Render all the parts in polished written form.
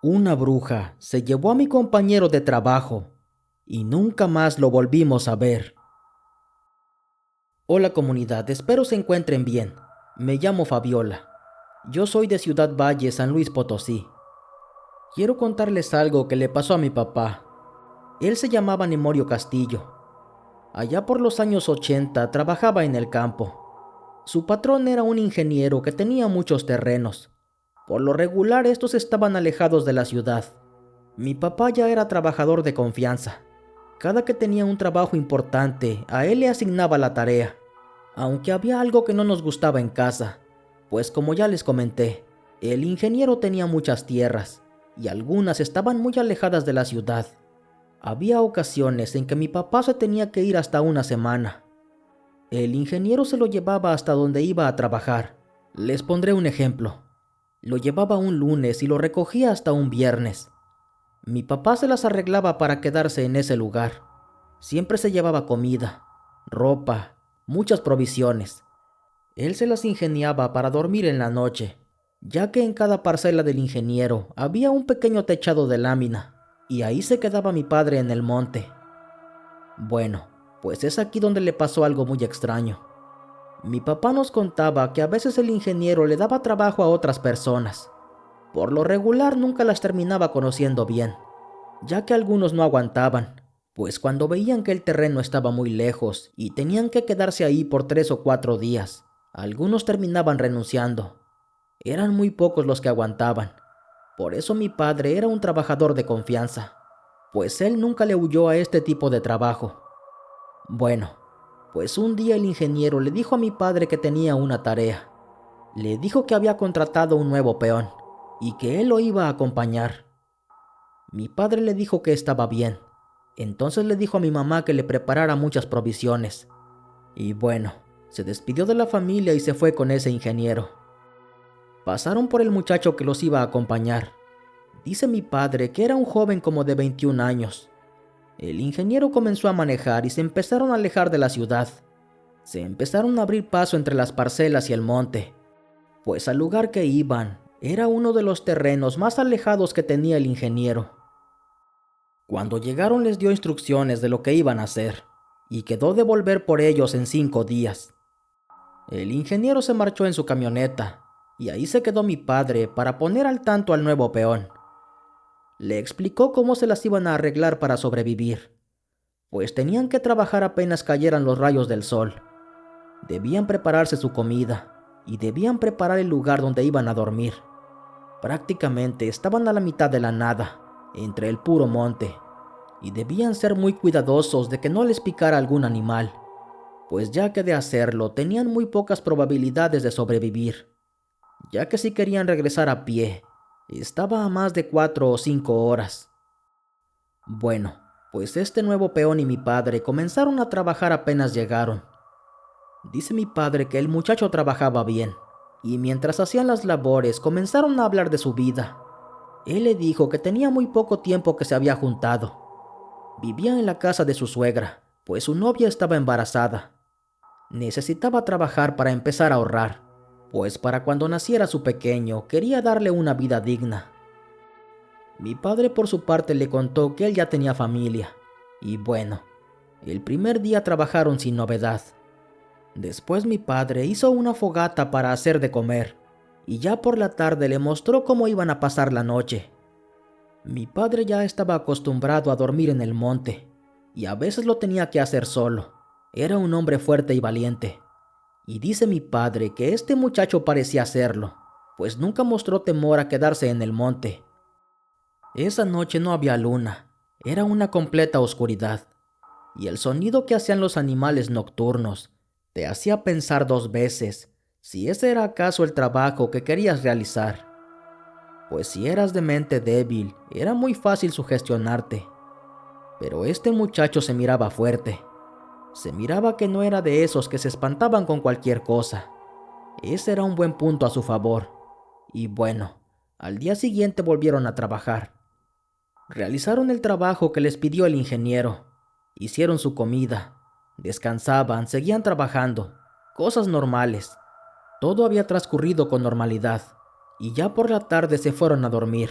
Una bruja se llevó a mi compañero de trabajo y nunca más lo volvimos a ver. Hola comunidad, espero se encuentren bien. Me llamo Fabiola. Yo soy de Ciudad Valle, San Luis Potosí. Quiero contarles algo que le pasó a mi papá. Él se llamaba Nemorio Castillo. Allá por los años 80 trabajaba en el campo. Su patrón era un ingeniero que tenía muchos terrenos. Por lo regular estos estaban alejados de la ciudad. Mi papá ya era trabajador de confianza. Cada que tenía un trabajo importante, a él le asignaba la tarea. Aunque había algo que no nos gustaba en casa, pues como ya les comenté, el ingeniero tenía muchas tierras y algunas estaban muy alejadas de la ciudad. Había ocasiones en que mi papá se tenía que ir hasta una semana. El ingeniero se lo llevaba hasta donde iba a trabajar. Les pondré un ejemplo. Lo llevaba un lunes y lo recogía hasta un viernes. Mi papá se las arreglaba para quedarse en ese lugar. Siempre se llevaba comida, ropa, muchas provisiones. Él se las ingeniaba para dormir en la noche, ya que en cada parcela del ingeniero había un pequeño techado de lámina, y ahí se quedaba mi padre en el monte. Bueno, pues es aquí donde le pasó algo muy extraño. Mi papá nos contaba que a veces el ingeniero le daba trabajo a otras personas. Por lo regular nunca las terminaba conociendo bien, ya que algunos no aguantaban, pues cuando veían que el terreno estaba muy lejos y tenían que quedarse ahí por 3 o 4 días, algunos terminaban renunciando. Eran muy pocos los que aguantaban. Por eso mi padre era un trabajador de confianza, pues él nunca le huyó a este tipo de trabajo. Bueno, pues un día el ingeniero le dijo a mi padre que tenía una tarea. Le dijo que había contratado un nuevo peón y que él lo iba a acompañar. Mi padre le dijo que estaba bien. Entonces le dijo a mi mamá que le preparara muchas provisiones. Y bueno, se despidió de la familia y se fue con ese ingeniero. Pasaron por el muchacho que los iba a acompañar. Dice mi padre que era un joven como de 21 años. El ingeniero comenzó a manejar y se empezaron a alejar de la ciudad. Se empezaron a abrir paso entre las parcelas y el monte, pues al lugar que iban era uno de los terrenos más alejados que tenía el ingeniero. Cuando llegaron les dio instrucciones de lo que iban a hacer, y quedó de volver por ellos en 5 días. El ingeniero se marchó en su camioneta, y ahí se quedó mi padre para poner al tanto al nuevo peón. Le explicó cómo se las iban a arreglar para sobrevivir, pues tenían que trabajar apenas cayeran los rayos del sol. Debían prepararse su comida, y debían preparar el lugar donde iban a dormir. Prácticamente estaban a la mitad de la nada, entre el puro monte, y debían ser muy cuidadosos de que no les picara algún animal, pues ya que de hacerlo tenían muy pocas probabilidades de sobrevivir, ya que si querían regresar a pie, estaba a más de 4 o 5 horas. Bueno, pues este nuevo peón y mi padre comenzaron a trabajar apenas llegaron. Dice mi padre que el muchacho trabajaba bien, y mientras hacían las labores comenzaron a hablar de su vida. Él le dijo que tenía muy poco tiempo que se había juntado. Vivía en la casa de su suegra, pues su novia estaba embarazada. Necesitaba trabajar para empezar a ahorrar, pues para cuando naciera su pequeño quería darle una vida digna. Mi padre por su parte le contó que él ya tenía familia, y bueno, el primer día trabajaron sin novedad. Después mi padre hizo una fogata para hacer de comer, y ya por la tarde le mostró cómo iban a pasar la noche. Mi padre ya estaba acostumbrado a dormir en el monte, y a veces lo tenía que hacer solo. Era un hombre fuerte y valiente. Y dice mi padre que este muchacho parecía hacerlo, pues nunca mostró temor a quedarse en el monte. Esa noche no había luna, era una completa oscuridad, y el sonido que hacían los animales nocturnos te hacía pensar 2 veces si ese era acaso el trabajo que querías realizar. Pues si eras de mente débil, era muy fácil sugestionarte. Pero este muchacho se miraba fuerte. Se miraba que no era de esos que se espantaban con cualquier cosa. Ese era un buen punto a su favor. Y bueno, al día siguiente volvieron a trabajar. Realizaron el trabajo que les pidió el ingeniero. Hicieron su comida. Descansaban, seguían trabajando. Cosas normales. Todo había transcurrido con normalidad. Y ya por la tarde se fueron a dormir.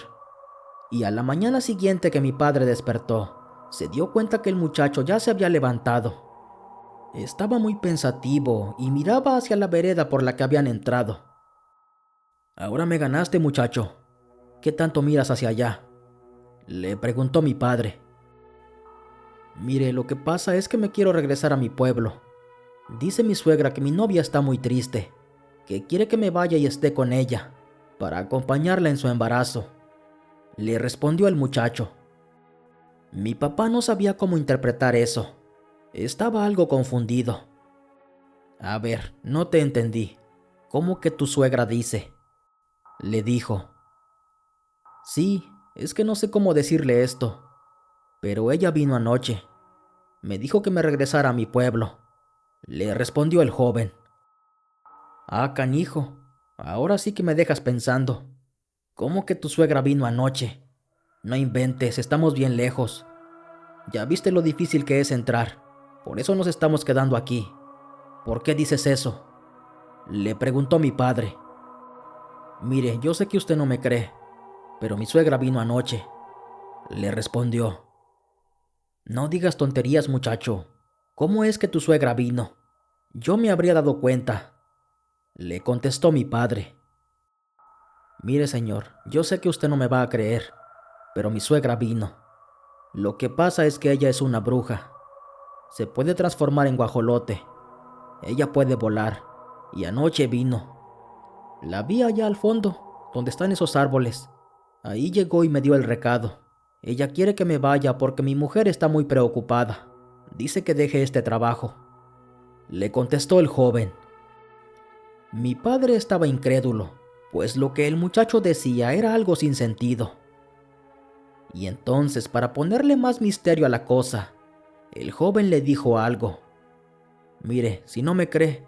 y a la mañana siguiente que mi padre despertó, se dio cuenta que el muchacho ya se había levantado. Estaba muy pensativo y miraba hacia la vereda por la que habían entrado. «Ahora me ganaste, muchacho. ¿Qué tanto miras hacia allá?», le preguntó mi padre. «Mire, lo que pasa es que me quiero regresar a mi pueblo. Dice mi suegra que mi novia está muy triste, que quiere que me vaya y esté con ella, para acompañarla en su embarazo», le respondió el muchacho. Mi papá no sabía cómo interpretar eso. Estaba algo confundido. «A ver, no te entendí. ¿Cómo que tu suegra dice?», le dijo. «Sí, es que no sé cómo decirle esto, pero ella vino anoche. Me dijo que me regresara a mi pueblo», le respondió el joven. «Ah, canijo, ahora sí que me dejas pensando. ¿Cómo que tu suegra vino anoche? No inventes, estamos bien lejos. Ya viste lo difícil que es entrar, por eso nos estamos quedando aquí. ¿Por qué dices eso?», le preguntó mi padre. «Mire, yo sé que usted no me cree, pero mi suegra vino anoche», le respondió. «No digas tonterías, muchacho. ¿Cómo es que tu suegra vino? Yo me habría dado cuenta», le contestó mi padre. «Mire, señor, yo sé que usted no me va a creer, pero mi suegra vino. Lo que pasa es que ella es una bruja. Se puede transformar en guajolote. Ella puede volar. Y anoche vino. La vi allá al fondo, donde están esos árboles. Ahí llegó y me dio el recado. Ella quiere que me vaya porque mi mujer está muy preocupada. Dice que deje este trabajo», le contestó el joven. Mi padre estaba incrédulo, pues lo que el muchacho decía era algo sin sentido. Y entonces, para ponerle más misterio a la cosa, el joven le dijo algo. «Mire, si no me cree,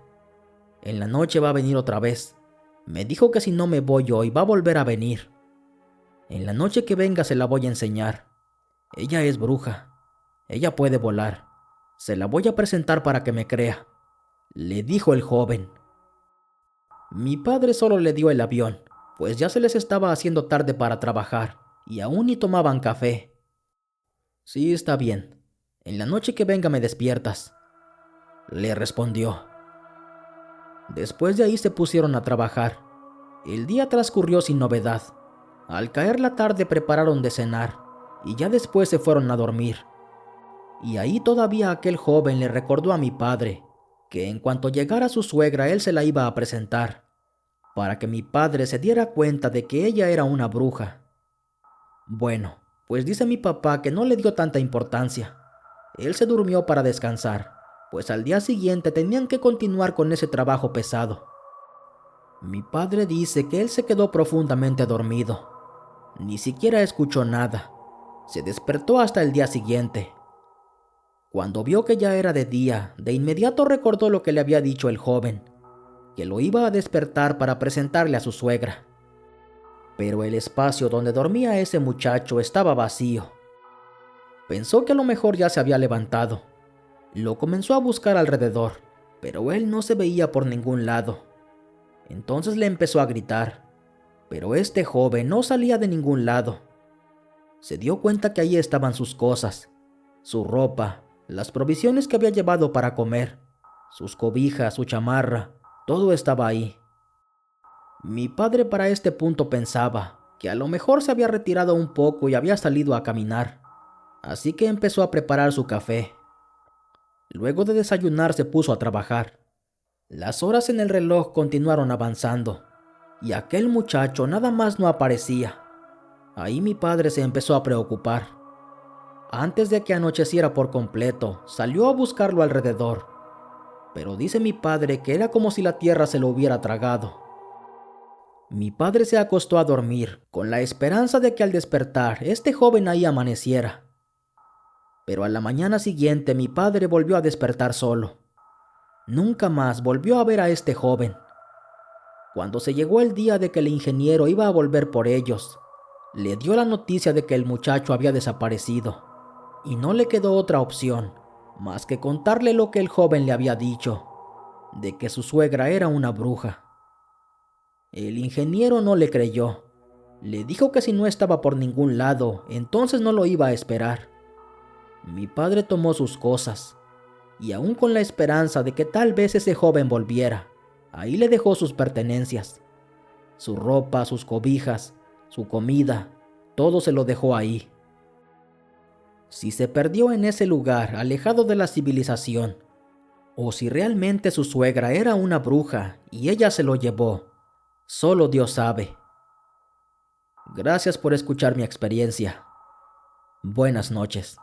en la noche va a venir otra vez. Me dijo que si no me voy hoy va a volver a venir. En la noche que venga se la voy a enseñar. Ella es bruja. Ella puede volar. Se la voy a presentar para que me crea», le dijo el joven. Mi padre solo le dio el avión, pues ya se les estaba haciendo tarde para trabajar y aún ni tomaban café. «Sí, está bien. En la noche que venga me despiertas», le respondió. Después de ahí se pusieron a trabajar. El día transcurrió sin novedad. Al caer la tarde prepararon de cenar y ya después se fueron a dormir. Y ahí todavía aquel joven le recordó a mi padre que en cuanto llegara su suegra él se la iba a presentar, para que mi padre se diera cuenta de que ella era una bruja. Bueno, pues dice mi papá que no le dio tanta importancia. Él se durmió para descansar, pues al día siguiente tenían que continuar con ese trabajo pesado. Mi padre dice que él se quedó profundamente dormido. Ni siquiera escuchó nada. Se despertó hasta el día siguiente. Cuando vio que ya era de día, de inmediato recordó lo que le había dicho el joven, que lo iba a despertar para presentarle a su suegra. Pero el espacio donde dormía ese muchacho estaba vacío. Pensó que a lo mejor ya se había levantado. Lo comenzó a buscar alrededor, pero él no se veía por ningún lado. Entonces le empezó a gritar, pero este joven no salía de ningún lado. Se dio cuenta que allí estaban sus cosas, su ropa, las provisiones que había llevado para comer, sus cobijas, su chamarra, todo estaba ahí. Mi padre para este punto pensaba que a lo mejor se había retirado un poco y había salido a caminar, así que empezó a preparar su café. Luego de desayunar se puso a trabajar. Las horas en el reloj continuaron avanzando, y aquel muchacho nada más no aparecía. Ahí mi padre se empezó a preocupar. Antes de que anocheciera por completo, salió a buscarlo alrededor, pero dice mi padre que era como si la tierra se lo hubiera tragado. Mi padre se acostó a dormir, con la esperanza de que al despertar este joven ahí amaneciera. Pero a la mañana siguiente mi padre volvió a despertar solo. Nunca más volvió a ver a este joven. Cuando se llegó el día de que el ingeniero iba a volver por ellos, le dio la noticia de que el muchacho había desaparecido, y no le quedó otra opción más que contarle lo que el joven le había dicho, de que su suegra era una bruja. El ingeniero no le creyó, Le dijo que si no estaba por ningún lado, entonces no lo iba a esperar. Mi padre tomó sus cosas, y aún con la esperanza de que tal vez ese joven volviera, ahí le dejó sus pertenencias. Su ropa, sus cobijas, su comida, todo se lo dejó ahí. Si se perdió en ese lugar, alejado de la civilización, o si realmente su suegra era una bruja y ella se lo llevó, solo Dios sabe. Gracias por escuchar mi experiencia. Buenas noches.